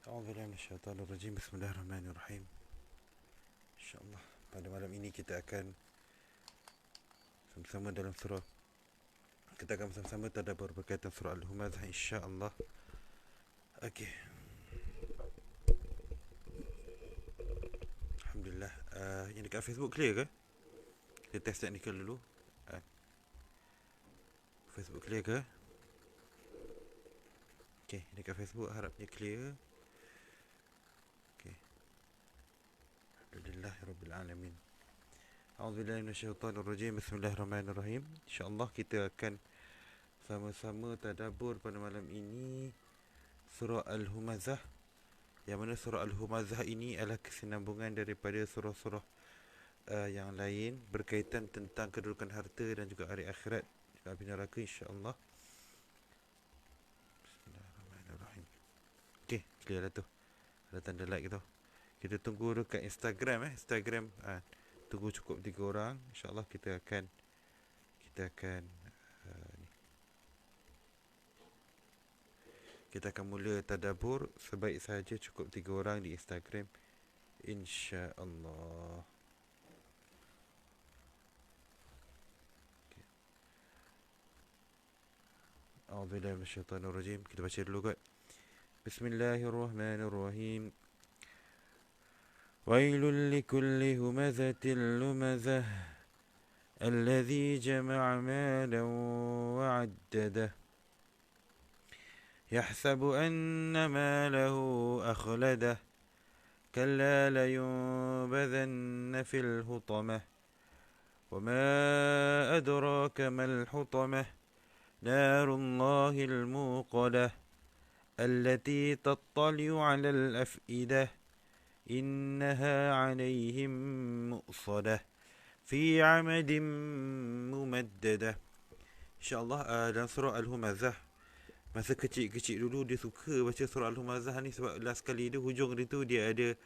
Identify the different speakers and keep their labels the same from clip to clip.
Speaker 1: A'udzubillahi minasyaitonirrajim. Bismillahirrahmanirrahim. InsyaAllah pada malam ini kita akan sama-sama dalam surah. Kita akan bersama-sama tadabbur berkaitan surah Al-Humazah, insya-Allah. Okey. Alhamdulillah. Yang dekat Facebook clear ke? Kita test technical dulu. Facebook clear ke? Okey, dekat Facebook harapnya clear. Okey. Alhamdulillahirabbil alamin. A'udzubillahi minasyaitonirrajim. Bismillahirrahmanirrahim. InsyaAllah kita akan sama-sama tadabbur pada malam ini surah Al-Humazah. Yang mana surah Al-Humazah ini adalah kesinambungan daripada surah-surah yang lain berkaitan tentang kedudukan harta dan juga hari akhirat, juga api neraka, insya-Allah. Bismillahirrahmanirrahim. Okey, clear dah tu. Ada tanda like tu. Kita tunggu dekat Instagram Instagram tunggu cukup 3 orang, insya-Allah kita akan kita akan mula tadabbur. Sebaik saja cukup 3 orang di Instagram, insya-Allah. A'udzubillahi minasyaitonirrajim. Kita baca dulu kot. Bismillahirrahmanirrahim. Wailul likulli humazatil lumazah alladhi jama'a malan wa 'addadah yahsabu anna malahu akhladah kalla layunbadhanna fil hutamah wama adraka mal hutamah narullahil muqadah allati tattali'u 'alal af'idah innaha 'alaihim mu'sadah fi 'amadin mumaddadah. InsyaAllah dalam surah Al-Humazah, masa kecil-kecil dulu dia suka baca surah Al-Humazah ni sebab last kali dia hujung dia tu dia ada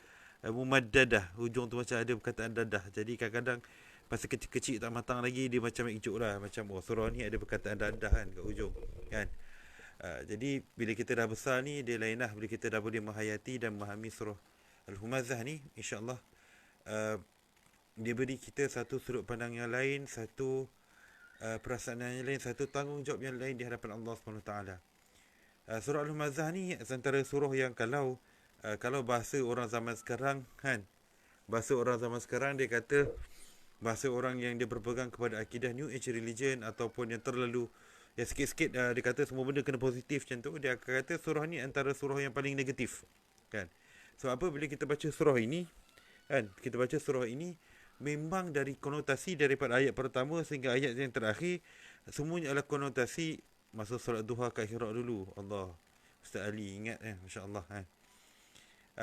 Speaker 1: mumaddadah, hujung tu macam ada perkataan dadah. Jadi kadang-kadang masa kecil-kecil tak matang lagi dia macam ikut lah, macam surah ni ada perkataan dadah kan kat hujung kan. Jadi bila kita dah besar ni dia lain lah, bila kita dah boleh menghayati dan memahami surah Al-Humazah ni, insya-Allah dia beri kita satu sudut pandang yang lain, satu perasaan yang lain, satu tanggungjawab yang lain di hadapan Allah SWT. Surah Al-Humazah ni antara surah yang kalau bahasa orang zaman sekarang kan, bahasa orang zaman sekarang dia kata bahasa orang yang dia berpegang kepada akidah New Age religion ataupun yang terlalu yang sikit-sikit dia kata semua benda kena positif macam tu, dia akan kata surah ni antara surah yang paling negatif kan. Sebab apa? Bila kita baca surah ini kan, kita baca surah ini memang dari konotasi daripada ayat pertama sehingga ayat yang terakhir semuanya adalah konotasi masa solat duha kat Hira dulu. Allah, Ustaz Ali ingat masya-Allah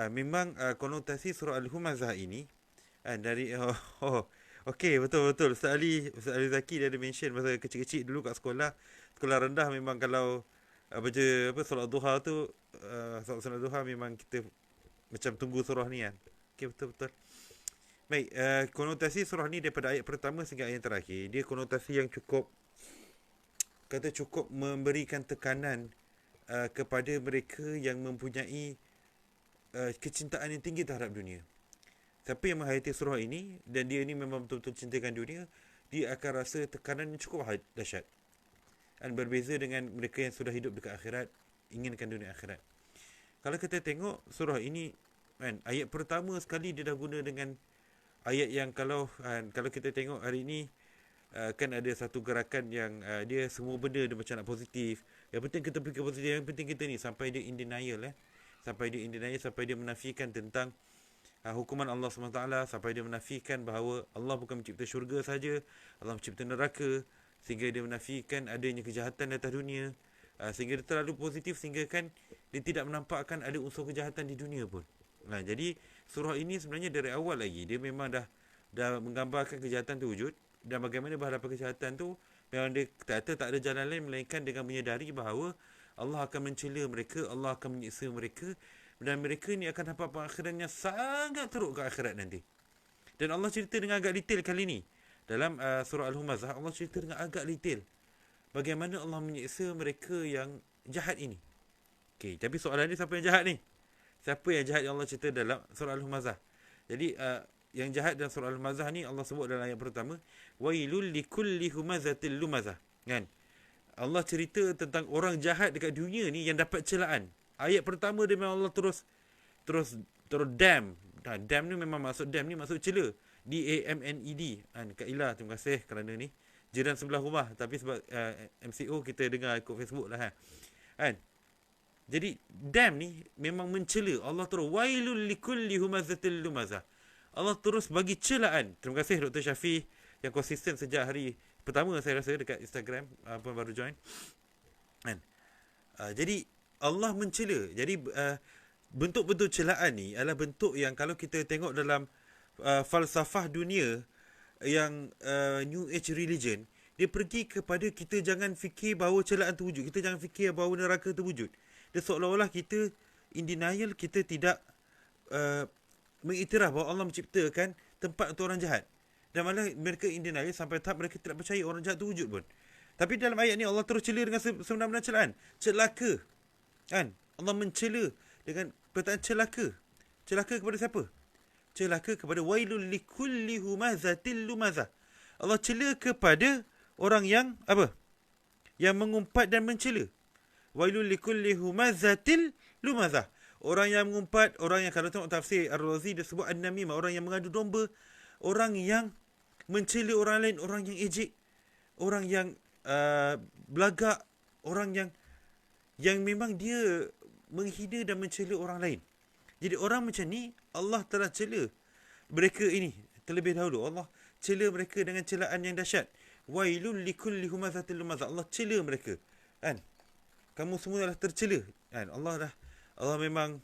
Speaker 1: memang konotasi surah Al-Humazah ini dari okey, betul Ustaz Ali Zaki dia ada mention masa kecil-kecil dulu kat sekolah rendah, memang kalau baca solat duha tu solat duha memang kita macam tunggu surah ni kan. Okey, betul. Baik, konotasi surah ni daripada ayat pertama sehingga ayat terakhir, dia konotasi yang cukup memberikan tekanan kepada mereka yang mempunyai kecintaan yang tinggi terhadap dunia. Siapa yang menghayati surah ini dan dia ni memang betul-betul cintakan dunia, dia akan rasa tekanan yang cukup dahsyat. Dan berbeza dengan mereka yang sudah hidup dekat akhirat, inginkan dunia akhirat. Kalau kita tengok surah ini kan, ayat pertama sekali dia dah guna dengan ayat yang kalau kita tengok hari ini kan ada satu gerakan yang dia semua benda dia macam nak positif. Yang penting kita fikir positif, yang penting kita ni sampai dia in denial sampai dia menafikan tentang hukuman Allah SWT, sampai dia menafikan bahawa Allah bukan mencipta syurga saja, Allah mencipta neraka, sehingga dia menafikan adanya kejahatan di atas dunia, sehingga dia terlalu positif sehingga kan dia tidak menampakkan ada unsur kejahatan di dunia pun. Jadi surah ini sebenarnya dari awal lagi dia memang dah menggambarkan kejahatan tu wujud dan bagaimana berhadapan kejahatan tu. Memang dia kata tak ada jalan lain melainkan dengan menyedari bahawa Allah akan mencela mereka, Allah akan menyiksa mereka, dan mereka ni akan dapat pengakhiran yang sangat teruk ke akhirat nanti. Dan Allah cerita dengan agak detail kali ni dalam surah Al-Humazah. Allah cerita dengan agak detail bagaimana Allah menyiksa mereka yang jahat ini. Okey, tapi soalan ni siapa yang jahat ni? siapa yang jahat yang Allah cerita dalam surah Al-Humazah. Jadi yang jahat dalam surah Al-Humazah ni Allah sebut dalam ayat pertama, wailul likulli humazatil lumazah. Kan? Allah cerita tentang orang jahat dekat dunia ni yang dapat celaan. Ayat pertama dia memang Allah terus damn. Damn ni memang maksud damn ni maksud cela. D-A-M-N-E-D. Kak Ila, terima kasih kerana ni jiran sebelah rumah, tapi sebab MCO kita dengar ikut Facebook lah kan. Jadi damn ni memang mencela. Allah terus wailul likulli humazatil lumazah. Allah terus bagi celaan. Terima kasih Dr. Syafi yang konsisten sejak hari pertama saya rasa dekat Instagram, apa baru join kan. Jadi Allah mencela. Jadi bentuk-bentuk celaan ni adalah bentuk yang kalau kita tengok dalam falsafah dunia yang New Age religion, dia pergi kepada kita jangan fikir bahawa celaan tu wujud, kita jangan fikir bahawa neraka tu wujud. Dia seolah-olah kita in denial, kita tidak mengiktiraf bahawa Allah menciptakan tempat untuk orang jahat. Dan malah mereka in denial sampai tahap mereka tidak percaya orang jahat tu wujud pun. Tapi dalam ayat ni Allah terus cela dengan sebenar-benar celaan. Celaka. Kan? Allah mencela dengan perkataan celaka. Celaka kepada siapa? Celaka kepada wailul likulli humazatil lumazah. Allah cela kepada orang yang apa? Yang mengumpat dan mencela. Wailul likulli humazatil lumazah. Orang yang mengumpat, orang yang kalau tengok tafsir Ar-Razi dia sebut an-namimah, orang yang mengadu domba, orang yang mencela orang lain, orang yang ejek, orang yang belagak, orang yang memang dia menghina dan mencela orang lain. Jadi orang macam ni Allah telah cela mereka ini terlebih dahulu. Allah cela mereka dengan celaan yang dahsyat. Wailul likulli humazatil lumazah. Allah cela mereka. Kan? Kamu semua dah tercela. Kan? Allah memang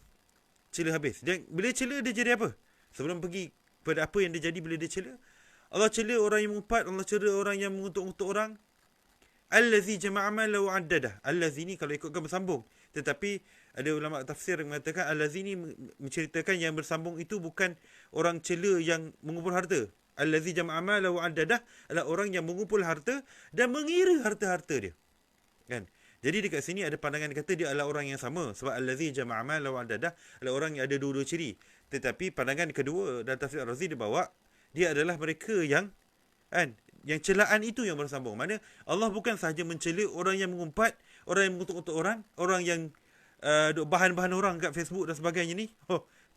Speaker 1: cela habis. Dan bila cela dia jadi apa? Sebelum pergi pada apa yang dia jadi bila dia cela, Allah cela orang yang mengumpat, Allah cela orang yang mengutuk-ngutuk orang. Allazi jama'a mala wa addadah. Allazi ni kalau ikutkan bersambung. Tetapi ada ulama tafsir yang mengatakan allazi ni menceritakan yang bersambung itu bukan orang cela yang mengumpul harta. Allazi jama'a mala wa addadah adalah orang yang mengumpul harta dan mengira harta-harta dia. Kan? Jadi dekat sini ada pandangan kata dia adalah orang yang sama, sebab allazi jama'a mala wa addadah adalah orang yang ada dua-dua ciri. Tetapi pandangan kedua dalam tafsir Ar-Razi dia bawa dia adalah mereka yang kan, yang celaan itu yang bersambung. Mana Allah bukan sahaja mencela orang yang mengumpat, orang yang mengutuk-ngutuk orang, orang yang bahan-bahan orang kat Facebook dan sebagainya ni.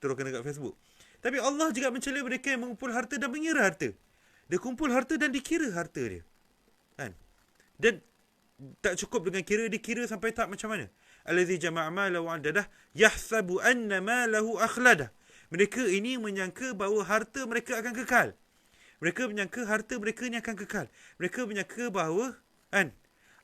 Speaker 1: Terus kena kat Facebook. Tapi Allah juga mencela mereka yang mengumpul harta dan mengira harta. Dia kumpul harta dan dikira harta dia. Kan? Dan tak cukup dengan kira, dia kira sampai tak macam mana. Allazi jama'a mala wa addadah yahsabu anna malahu akhladah. Mereka ini menyangka bahawa harta mereka akan kekal. Mereka menyangka harta mereka ni akan kekal. Mereka menyangka bahawa kan,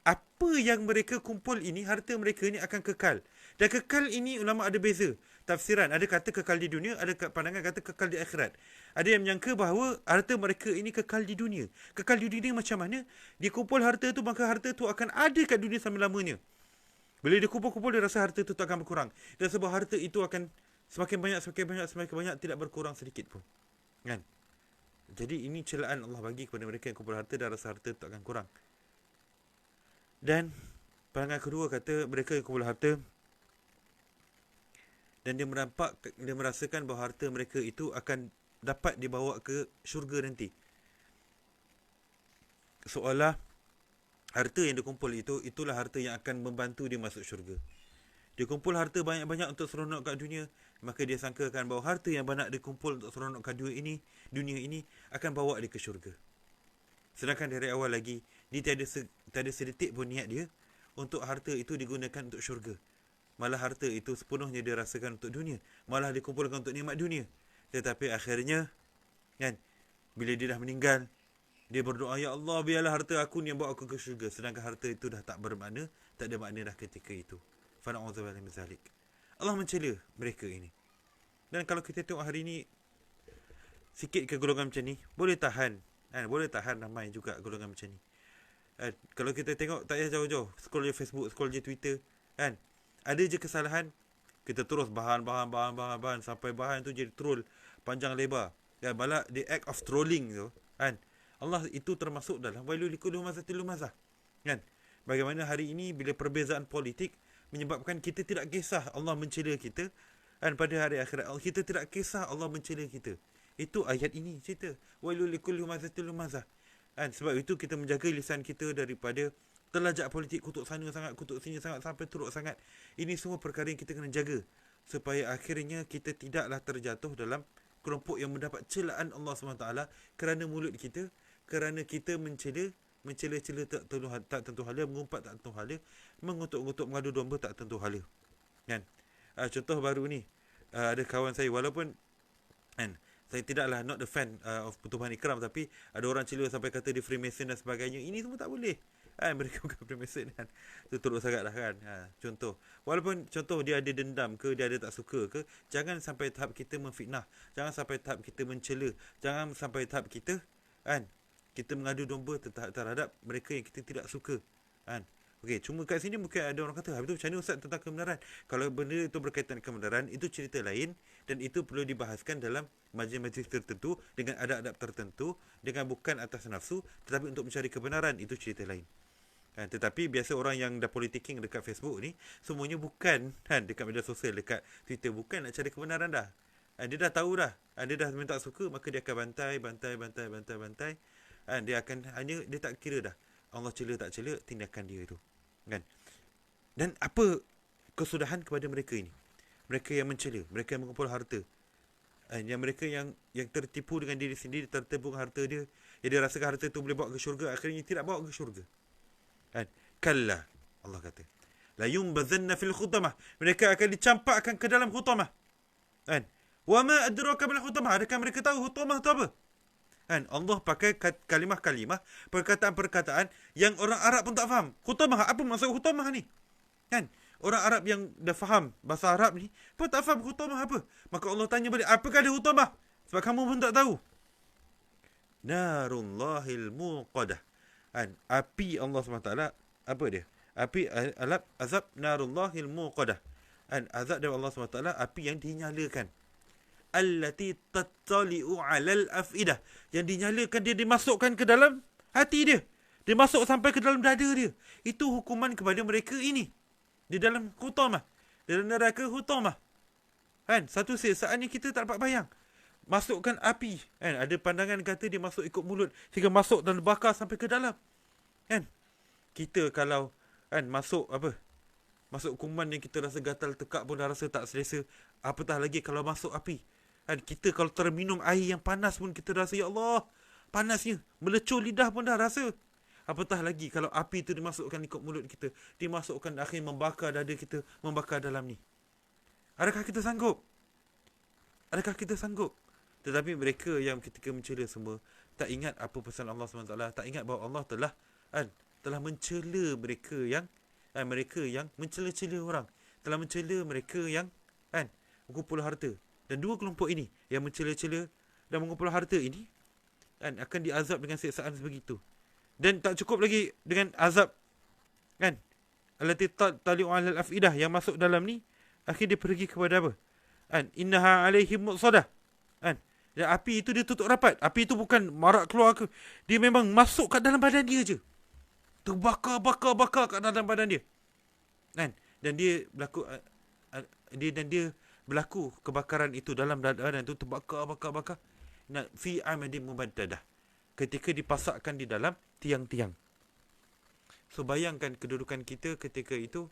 Speaker 1: apa yang mereka kumpul ini, harta mereka ni akan kekal. Dan kekal ini ulama ada beza tafsiran. Ada kata kekal di dunia, ada pandangan kata kekal di akhirat. Ada yang menyangka bahawa harta mereka ini kekal di dunia. Kekal di dunia macam mana? Dia kumpul harta tu, maka harta tu akan ada kat dunia selama-lamanya. Bila dia kumpul-kumpul, dia rasa harta tu tak akan berkurang. Dan sebab harta itu akan semakin banyak, tidak berkurang sedikit pun. Kan? Jadi ini celaan Allah bagi kepada mereka yang kumpul harta dan rasa harta tak akan kurang. Dan pandangan kedua kata mereka yang kumpul harta dan dia merasakan bahawa harta mereka itu akan dapat dibawa ke syurga nanti. Seolah harta yang dia kumpul itulah harta yang akan membantu dia masuk syurga. Dia kumpul harta banyak-banyak untuk seronok kat dunia, maka dia sangkakan bahawa harta yang banyak dia kumpul untuk seronok kat dunia ini akan bawa dia ke syurga. Sedangkan dari awal lagi dia tiada sedetik pun niat dia untuk harta itu digunakan untuk syurga. Malah harta itu sepenuhnya dia rasakan untuk dunia. Malah dikumpulkan untuk nikmat dunia. Tetapi akhirnya kan, bila dia dah meninggal, dia berdoa, ya Allah biarlah harta aku ni yang bawa aku ke syurga. Sedangkan harta itu dah tak bermakna, tak ada makna dah ketika itu. Fana'udzubillah min zalik. Allah mencela mereka ini. Dan kalau kita tengok hari ni, sikit ke golongan macam ni boleh tahan kan? Boleh tahan ramai juga golongan macam ni. Kalau kita tengok tak payah jauh-jauh, scroll je Facebook, scroll je Twitter kan, ada je kesalahan, kita terus bahan sampai bahan tu jadi troll panjang lebar. Dan malah the act of trolling tu kan, Allah itu termasuk dalam wailul likulli humazatil lumazah kan. Bagaimana hari ini bila perbezaan politik menyebabkan kita tidak kisah Allah mencela kita, Kan pada hari akhirat kita tidak kisah Allah mencela kita. Itu ayat ini cerita. Wailul likulli humazatil lumazah. Kan sebab itu kita menjaga lisan kita daripada terlajak politik, kutuk sana sangat, kutuk sini sangat, sampai teruk sangat. Ini semua perkara yang kita kena jaga supaya akhirnya kita tidaklah terjatuh dalam kelompok yang mendapat celaan Allah SWT kerana mulut kita, kerana kita mencela-cela tak tentu hala, mengumpat tak tentu hala, mengutuk-ngutuk, mengadu domba tak tentu hala. Kan? Contoh baru ni, ada kawan saya, walaupun kan, saya tidaklah not the fan of Pertubuhan Ikram, tapi ada orang cela sampai kata dia Freemason dan sebagainya. Ini semua tak boleh. Mereka bukan Freemason kan. Itu teruk sangat lah kan. Contoh, walaupun contoh dia ada dendam ke, dia ada tak suka ke, jangan sampai tahap kita memfitnah, jangan sampai tahap kita mencela, jangan sampai tahap kita kan, kita mengadu domba terhadap mereka yang kita tidak suka kan. Okey, cuma kat sini mungkin ada orang kata, habis tu macam mana Ustaz tentang kebenaran? Kalau benda itu berkaitan dengan kebenaran, itu cerita lain dan itu perlu dibahaskan dalam majlis-majlis tertentu, dengan adab-adab tertentu, dengan bukan atas nafsu, tetapi untuk mencari kebenaran, itu cerita lain. Kan, tetapi biasa orang yang dah politicking dekat Facebook ni, semuanya bukan kan, dekat media sosial, dekat Twitter, bukan nak cari kebenaran dah. Dia dah tahu dah. Dia dah minta suka, maka dia akan bantai. Dia akan dia tak kira dah Allah cela tak cela, tindakan dia itu. Kan? Dan apa kesudahan kepada mereka ini? Mereka yang mencela, mereka yang mengumpul harta, yang mereka yang tertipu dengan diri sendiri, tertipu dengan harta dia, yang dia rasakan harta itu boleh bawa ke syurga, akhirnya tidak bawa ke syurga. Kan? Kalla, Allah kata, la yumbazanna fil khutamah, mereka akan dicampakkan ke dalam khutamah. Kan? Wa ma adraka bil khutamah, adakah mereka tahu khutamah itu apa? Kan, Allah pakai kalimah-kalimah, perkataan-perkataan yang orang Arab pun tak faham. Khutamah, apa maksud khutamah ni? Kan? Orang Arab yang dah faham bahasa Arab ni pun tak faham khutamah apa. Maka Allah tanya balik, apakah dia khutamah? Sebab kamu pun tak tahu. Narullahil muqadah. Kan? Api Allah SWT, apa dia? Api azab narullahil muqadah. Kan? Azab dari Allah SWT, api yang dinyalakan. Allati tattali'u 'alal afidah, yang dinyalakan, dia dimasukkan ke dalam hati dia, dia masuk sampai ke dalam dada dia. Itu hukuman kepada mereka ini di dalam khutamah, dalam neraka khutamah. Kan, satu siksaan yang kita tak dapat bayang. Masukkan api kan, ada pandangan kata dia masuk ikut mulut sehingga masuk dan bakar sampai ke dalam. Kan, kita kalau kan masuk kuman yang kita rasa gatal tekak pun dah rasa tak selesa, apatah lagi kalau masuk api. Kan, kita kalau terminum air yang panas pun kita rasa, ya Allah, panasnya, melecur lidah pun dah rasa. Apatah lagi kalau api itu dimasukkan ikut mulut kita, dimasukkan akhirnya membakar dada kita, membakar dalam ni. Adakah kita sanggup? Adakah kita sanggup? Tetapi mereka yang ketika mencela semua, tak ingat apa pesan Allah SWT, tak ingat bahawa Allah telah mencela mereka yang mencela-cela orang, telah mencela mereka yang mengumpul harta. Dan dua kelompok ini yang mencela-cela dan mengumpul harta ini akan diazab dengan siksaan sebegitu. Dan tak cukup lagi dengan azab allati tali'u 'alal afidah, yang masuk dalam ni, akhirnya dia pergi kepada apa? Innaha 'alaihim muqsadah. Dan api itu dia tutup rapat. Api itu bukan marak keluar ke, dia memang masuk kat dalam badan dia je. Terbakar kat dalam badan dia. Dan dia berlaku kebakaran itu dalam badan itu, terbakar. Fi amadin mubaddadah, ketika dipasakkan di dalam tiang-tiang. So bayangkan kedudukan kita ketika itu.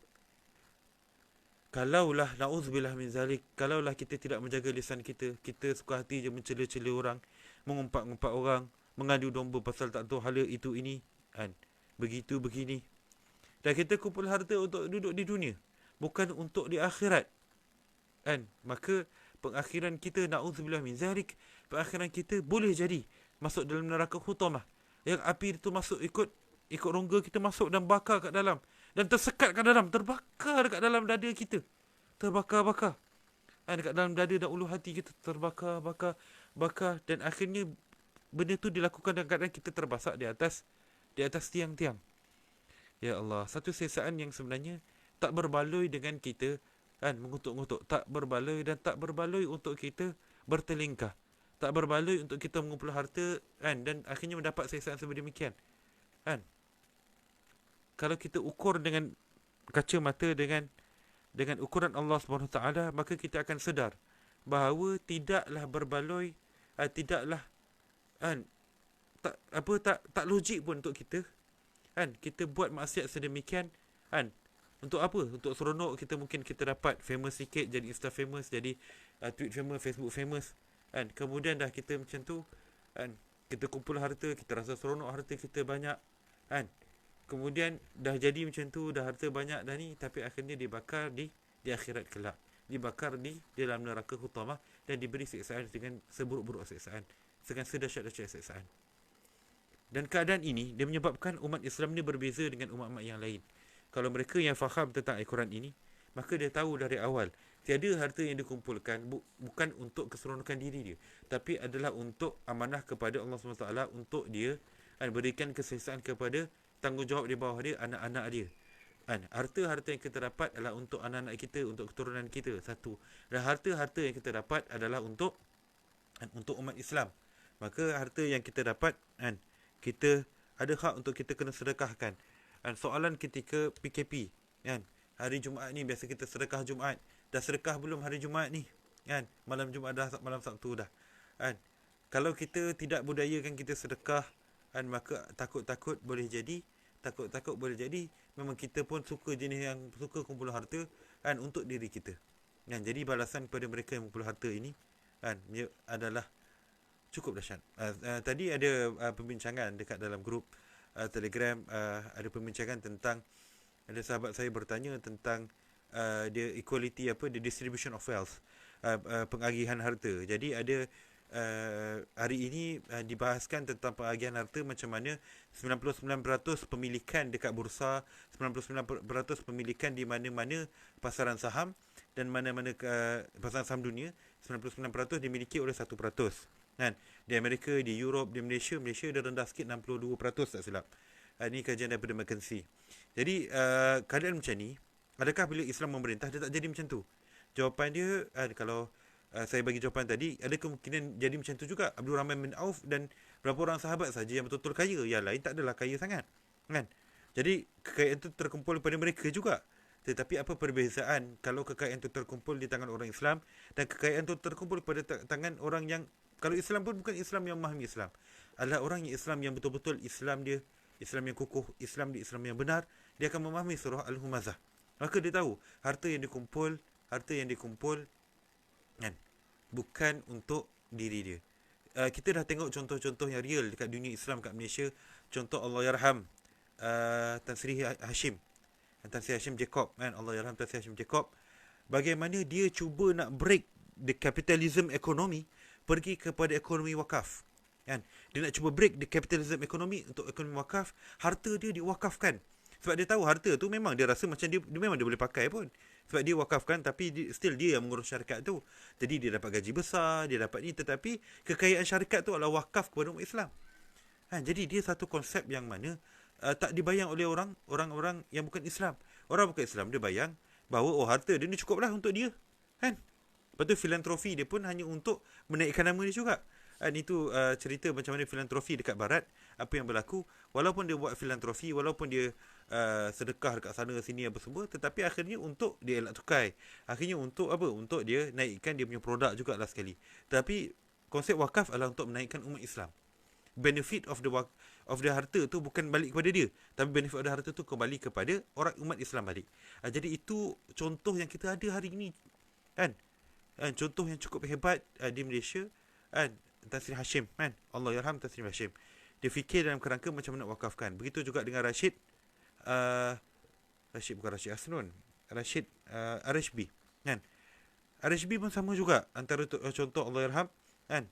Speaker 1: Kalaulah na'udzubillah min zalik, kalaulah kita tidak menjaga lisan kita, kita suka hati je mencela-cela orang, mengumpat-ngumpat orang, mengadu domba pasal tak tahu hala itu ini, begitu begini. Dan kita kumpul harta untuk duduk di dunia, bukan untuk di akhirat. Maka pengakhiran kita, na'udzubillah min zalik, pengakhiran kita boleh jadi masuk dalam neraka khutamah, yang api itu masuk ikut rongga kita, masuk dan bakar kat dalam, dan tersekat kat dalam, terbakar dekat dalam dada kita, terbakar dekat dalam dada dan ulu hati kita, terbakar, dan akhirnya benda tu dilakukan dalam keadaan kita terbasak di atas tiang-tiang. Ya Allah, satu siksaan yang sebenarnya tak berbaloi dengan kita mengutuk-ngutuk, tak berbaloi untuk kita bertelingkah, tak berbaloi untuk kita mengumpul harta dan akhirnya mendapat siksaan sedemikian. Kalau kita ukur dengan kaca mata dengan dengan ukuran Allah SWT, maka kita akan sedar bahawa tidaklah berbaloi, tidaklah kan, tak logik pun untuk kita kan kita buat maksiat sedemikian kan. Untuk apa? Untuk seronok kita, mungkin kita dapat famous sikit, jadi Insta famous, jadi tweet famous, Facebook famous kan. Kemudian dah kita macam tu kan, kita kumpul harta, kita rasa seronok harta kita banyak kan. Kemudian dah jadi macam tu, dah harta banyak dah ni, tapi akhirnya dibakar di akhirat kelak, dibakar di dalam neraka hutamah, dan diberi siksaan dengan seburuk-buruk siksaan, dengan sedahsyat-dahsyat siksaan. Dan keadaan ini dia menyebabkan umat Islam ni berbeza dengan umat-umat yang lain. Kalau mereka yang faham tentang Al-Quran ini, maka dia tahu dari awal tiada harta yang dikumpulkan bukan untuk keseronokan diri dia, tapi adalah untuk amanah kepada Allah SWT, untuk dia berikan keseksaan kepada tanggungjawab di bawah dia, anak-anak dia. Harta-harta yang kita dapat adalah untuk anak-anak kita, untuk keturunan kita, satu. Dan harta-harta yang kita dapat adalah untuk umat Islam. Maka harta yang kita dapat kita ada hak untuk kita kena sedekahkan. Soalan ketika PKP kan, hari Jumaat ni biasa kita sedekah Jumaat. Dah sedekah belum hari Jumaat ni kan? Malam Jumaat dah, malam Sabtu dah kan. Kalau kita tidak budayakan kita sedekah maka takut-takut boleh jadi memang kita pun suka jenis yang suka kumpul harta untuk diri kita kan. Jadi balasan kepada mereka yang kumpul harta ini adalah cukup dahsyat. Tadi ada pembincangan dekat dalam grup Telegram, ada pembincangan tentang, ada sahabat saya bertanya tentang the equality, the distribution of wealth, pengagihan harta. Jadi ada hari ini dibahaskan tentang pengagihan harta, macam mana 99% pemilikan dekat bursa, 99% pemilikan di mana-mana pasaran saham dan mana-mana pasaran saham dunia, 99% dimiliki oleh 1%. Kan? Di Amerika, di Europe, di Malaysia dia rendah sikit, 62% tak silap. Ini kajian daripada McKinsey. Jadi keadaan macam ni, adakah bila Islam memerintah dia tak jadi macam tu? Jawapan dia, kalau saya bagi jawapan tadi, ada kemungkinan jadi macam tu juga. Abdul Rahman bin Auf dan berapa orang sahabat saja yang betul-betul kaya, yang lain tak adalah kaya sangat kan? Jadi kekayaan itu terkumpul pada mereka juga. Tetapi apa perbezaan kalau kekayaan itu terkumpul di tangan orang Islam dan kekayaan itu terkumpul pada tangan orang yang, kalau Islam pun bukan Islam yang memahami Islam, adalah orang yang Islam yang betul-betul Islam dia, Islam yang kukuh, Islam yang benar, dia akan memahami surah Al-Humazah. Maka dia tahu harta yang dikumpul kan, bukan untuk diri dia. Kita dah tengok contoh-contoh yang real dekat dunia Islam kat Malaysia. Contoh Allahyarham Tan Sri Hashim Jacob kan, Allahyarham Tan Sri Hashim Jacob, bagaimana dia cuba nak break the capitalism economy, pergi kepada ekonomi wakaf kan. Dia nak cuba break the capitalism economy untuk ekonomi wakaf. Harta dia diwakafkan sebab dia tahu harta tu memang dia rasa macam dia memang dia boleh pakai pun, sebab dia wakafkan, tapi still dia yang mengurus syarikat tu. Jadi dia dapat gaji besar, dia dapat ni, tetapi kekayaan syarikat tu adalah wakaf kepada umat Islam. Jadi dia satu konsep yang mana tak dibayang oleh orang-orang yang bukan Islam. Orang bukan Islam dia bayang bahawa harta dia ni cukuplah untuk dia kan. Lepas tu filantropi dia pun hanya untuk menaikkan nama dia juga. Itu cerita macam mana filantropi dekat barat, apa yang berlaku. Walaupun dia buat filantropi, walaupun dia sedekah dekat sana sini apa semua, tetapi akhirnya untuk dia elak tukai, akhirnya untuk apa, untuk dia naikkan dia punya produk jugalah sekali. Tapi konsep wakaf adalah untuk menaikkan umat Islam. Benefit of the harta tu bukan balik kepada dia, tapi benefit of the harta tu kembali kepada orang umat Islam balik. Jadi itu contoh yang kita ada hari ini kan. Contoh yang cukup hebat di Malaysia kan. Tan Sri Hashim kan, Allahyarham Tan Sri Hashim, dia fikir dalam kerangka macam mana nak wakafkan. Begitu juga dengan Rashid Hasnun, Rashid RHB kan. RHB pun sama juga, antara contoh Allahyarham kan,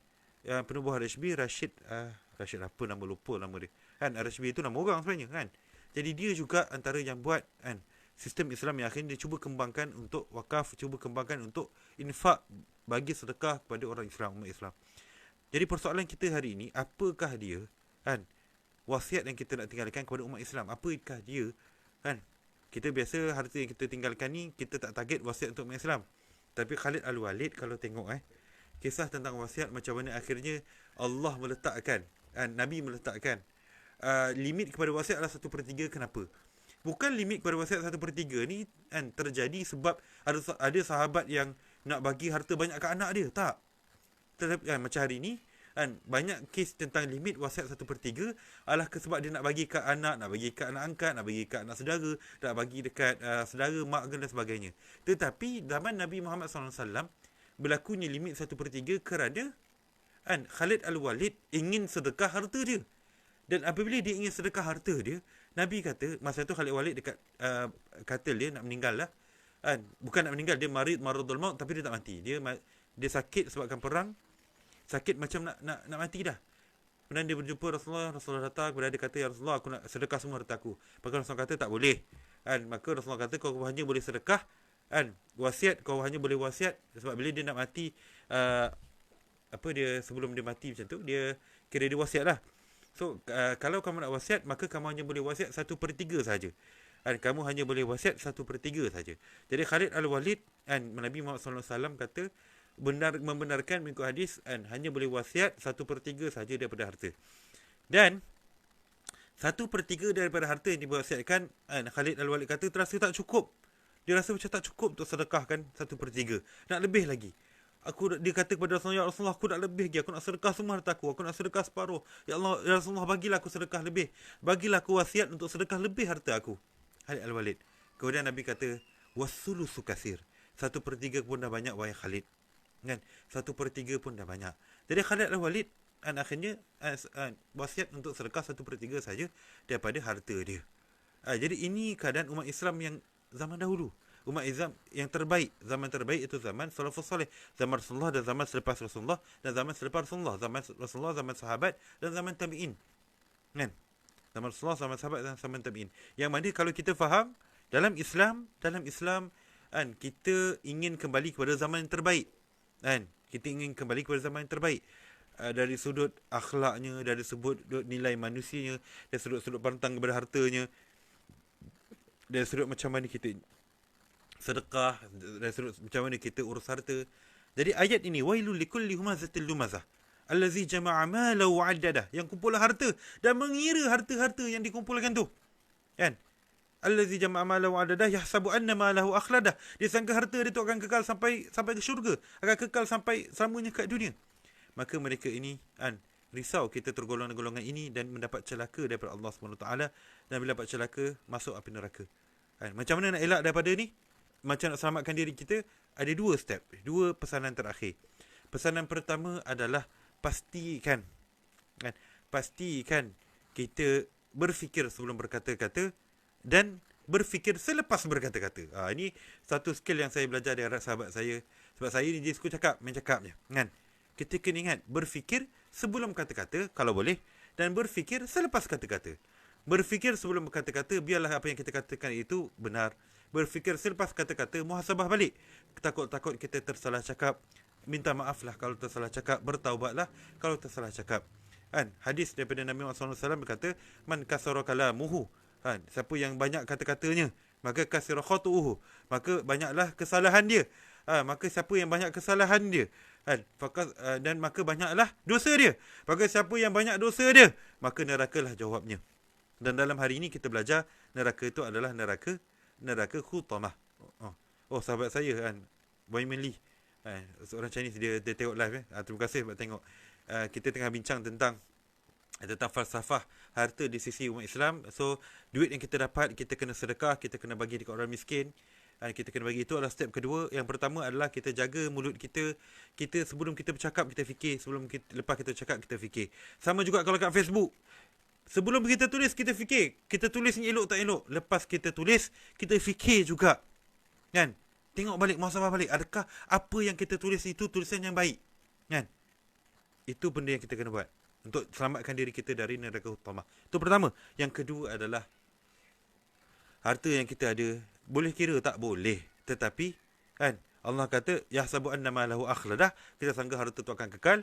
Speaker 1: penubuh RHB, Rashid apa nama, lupa nama dia kan. RHB itu nama orang sebenarnya kan. Jadi dia juga antara yang buat kan sistem Islam yang akhirnya dia cuba kembangkan untuk wakaf, cuba kembangkan untuk infak, bagi sedekah kepada orang Islam, umat Islam. Jadi persoalan kita hari ini, apakah dia kan wasiat yang kita nak tinggalkan kepada umat Islam? Apakah dia kan? Kita biasa harta yang kita tinggalkan ni, kita tak target wasiat untuk umat Islam. Tapi Khalid Al-Walid kalau tengok kisah tentang wasiat, macam mana akhirnya Allah meletakkan, Nabi meletakkan limit kepada wasiat adalah 1/3. Kenapa? Bukan limit kepada wasiat 1/3 ni kan terjadi sebab ada sahabat yang nak bagi harta banyak ke anak dia. Tak. Tetapi kan, macam hari ni kan, banyak kes tentang limit wasiat 1/3 adalah sebab dia nak bagi kat anak, nak bagi kat anak angkat, nak bagi kat anak saudara, nak bagi dekat saudara, mak dan sebagainya. Tetapi zaman Nabi Muhammad SAW berlakunya limit 1/3 kerana kan, Khalid Al-Walid ingin sedekah harta dia. Dan apabila dia ingin sedekah harta dia, Nabi kata, masa tu Khalid Walid dekat katil dia nak meninggal lah. Kan? Bukan nak meninggal, dia maradul maut, tapi dia tak mati. Dia sakit sebabkan perang. Sakit macam nak mati dah. Kemudian dia berjumpa Rasulullah datang, kemudian dia kata, ya Rasulullah, aku nak sedekah semua harta aku. Maka Rasulullah kata, tak boleh. Kan? Maka Rasulullah kata, kau hanya boleh sedekah. Kan? Wasiat, kau hanya boleh wasiat. Sebab bila dia nak mati, sebelum dia mati macam tu, dia kira dia wasiat lah. So, kalau kamu nak wasiat, maka kamu hanya boleh wasiat 1/3 saja. Kamu hanya boleh wasiat 1/3 saja. Jadi Khalid Al-Walid, Nabi Muhammad SAW kata, membenarkan mengikut hadis, hanya boleh wasiat 1/3 saja daripada harta. Dan 1/3 daripada harta yang diwasiatkan, Khalid Al-Walid kata terasa tak cukup. Dia rasa macam tak cukup untuk sedekahkan 1/3. Nak lebih lagi. Dia kata kepada Rasulullah, ya Rasulullah, aku nak lebih lagi. Aku nak sedekah semua harta aku. Aku nak sedekah separuh. Ya Allah, ya Rasulullah, bagilah aku sedekah lebih. Bagilah aku wasiat untuk sedekah lebih harta aku. Khalid Al-Walid. Kemudian Nabi kata, wasulusu kasir. 1/3 pun dah banyak, wahai Khalid. Kan? 1/3 pun dah banyak. Jadi Khalid Al-Walid akhirnya wasiat untuk sedekah 1/3 saja daripada harta dia. Jadi ini keadaan umat Islam yang zaman dahulu. Umat Islam yang terbaik, zaman terbaik itu zaman salafus salih, zaman Rasulullah dan zaman selepas Rasulullah dan zaman selepas Rasulullah, zaman Rasulullah, zaman sahabat dan zaman tabi'in. Kan? Zaman Rasulullah, zaman sahabat dan zaman tabi'in. Yang mana kalau kita faham dalam Islam kan, kita ingin kembali kepada zaman yang terbaik. Kan? Kita ingin kembali kepada zaman yang terbaik. Dari sudut akhlaknya, dari sudut nilai manusianya, dari sudut pantang kepada hartanya, dari sudut macam mana kita sedekah, dari sudut macam mana kita urus harta. Jadi ayat ini, wailul likulli humazatil lumazah allazi jama'a mala wa 'addadah, yang kumpul harta dan mengira harta-harta yang dikumpulkan tu. Kan? Allazi jama'a mala wa 'addadah yahsabu anna malahu akhladah. Dia sangka harta dia tu akan kekal sampai ke syurga, akan kekal sampai selamanya kat dunia. Maka mereka ini risau kita tergolong golongan ini dan mendapat celaka daripada Allah SWT, dan bila dapat celaka masuk api neraka. Macam mana nak elak daripada ni? Macam nak selamatkan diri kita, ada dua step, dua pesanan terakhir. Pesanan pertama adalah pastikan kita berfikir sebelum berkata-kata dan berfikir selepas berkata-kata. Ini satu skill yang saya belajar dari sahabat saya. Sebab saya ni dia suka main cakap je. Kan? Kita kena ingat, berfikir sebelum kata-kata kalau boleh, dan berfikir selepas kata-kata. Berfikir sebelum berkata-kata, biarlah apa yang kita katakan itu benar. Berfikir selepas kata-kata, muhasabah balik. Takut-takut kita tersalah cakap, minta maaflah kalau tersalah cakap, bertaubatlah kalau tersalah cakap. Hadis daripada Nabi Muhammad SAW berkata, man kasara kalamuhu, siapa yang banyak kata-katanya, maka kasira khatu'uhu, maka banyaklah kesalahan dia. Maka siapa yang banyak kesalahan dia, dan maka banyaklah dosa dia. Maka siapa yang banyak dosa dia, maka nerakalah jawabnya. Dan dalam hari ini kita belajar neraka itu adalah neraka khutamah. Sahabat saya Boyman Lee, seorang Chinese, dia tengok live. Terima kasih sebab tengok. Kita tengah bincang tentang falsafah harta di sisi umat Islam. So duit yang kita dapat, kita kena sedekah, kita kena bagi dekat orang miskin. Kita kena bagi, itu adalah step kedua. Yang pertama adalah kita jaga mulut kita. Kita sebelum kita bercakap, kita fikir. Lepas kita cakap, kita fikir. Sama juga kalau kat Facebook. Sebelum kita tulis, kita fikir. Kita tulis ni elok tak elok. Lepas kita tulis, kita fikir juga. Kan? Tengok balik, muhasabah balik. Adakah apa yang kita tulis itu tulisan yang baik? Kan? Itu benda yang kita kena buat untuk selamatkan diri kita dari neraka utama. Itu pertama. Yang kedua adalah harta yang kita ada, boleh kira tak boleh. Tetapi Allah kata, yahsabu anna malahu akhladah. Kita sangka harta tu akan kekal.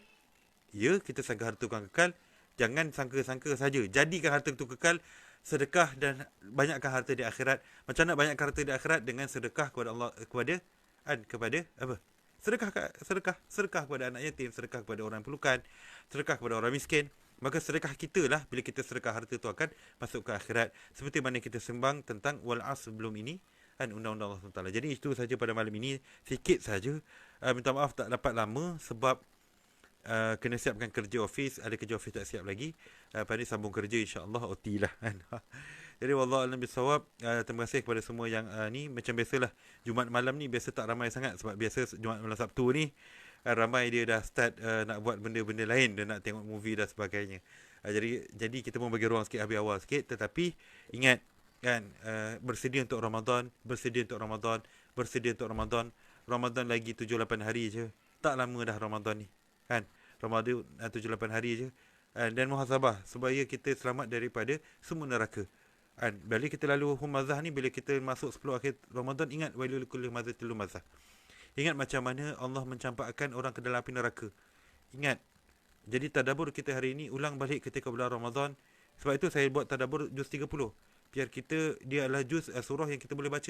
Speaker 1: Ya, kita sangka harta tu akan kekal. Jangan sangka-sangka saja. Jadikan harta itu kekal, sedekah dan banyakkan harta di akhirat. Macam nak banyakkan harta di akhirat? Dengan sedekah kepada Allah, kepada apa? Sedekah kepada anak yatim, sedekah kepada orang perlukan, sedekah kepada orang miskin. Maka sedekah kita lah, bila kita sedekah harta tu akan masuk ke akhirat. Seperti mana kita sembang tentang wal asr sebelum ini, kan, undang-undang Allah SWT. Jadi itu saja pada malam ini, sikit saja. Minta maaf tak dapat lama sebab kena siapkan kerja office. Ada kerja office tak siap lagi. Pada sambung kerja, insyaAllah OT lah kan. Jadi wallahu a'lam bissawab. Terima kasih kepada semua yang ni. Macam biasalah, Jumaat malam ni biasa tak ramai sangat. Sebab biasa Jumaat malam Sabtu ni ramai dia dah start nak buat benda-benda lain. Dia nak tengok movie dan sebagainya. Jadi kita pun bagi ruang sikit, habis awal sikit. Tetapi ingat kan, bersedia untuk Ramadan, bersedia untuk Ramadan, bersedia untuk Ramadan. Ramadan lagi 7-8 hari je. Tak lama dah Ramadan ni, kan. Ramadan 7-8 hari je. Dan muhasabah supaya kita selamat daripada semua neraka. Bila kita lalu humazah ni, bila kita masuk 10 akhir Ramadan, ingat wailul likulli humazatil lumazah. Ingat macam mana Allah mencampakkan orang ke dalam api neraka. Ingat. Jadi tadabbur kita hari ini ulang balik ketika bulan Ramadan. Sebab itu saya buat tadabbur juz 30. Biar kita, dia adalah juz surah yang kita boleh baca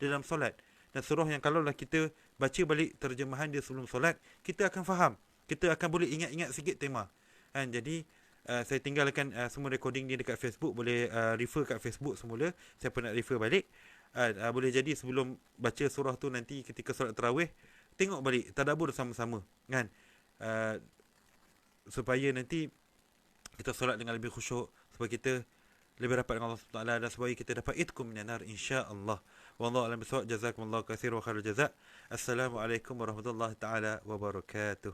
Speaker 1: dalam solat. Dan surah yang kalaulah kita baca balik terjemahan dia sebelum solat, kita akan faham. Kita akan boleh ingat-ingat sikit tema. Jadi saya tinggalkan semua recording ni dekat Facebook. Boleh refer kat Facebook semula. Siapa nak refer balik, boleh jadi sebelum baca surah tu nanti ketika solat tarawih, tengok balik, tadabbur sama-sama, kan. Supaya nanti kita solat dengan lebih khusyuk, supaya kita lebih rapat dengan Allah SWT, dan supaya kita dapat itqum minan nar, insya-Allah. Wallahu a'lam bissawab. Jazakumullahu khairan wa khairul jazak. Assalamualaikum warahmatullahi taala wabarakatuh.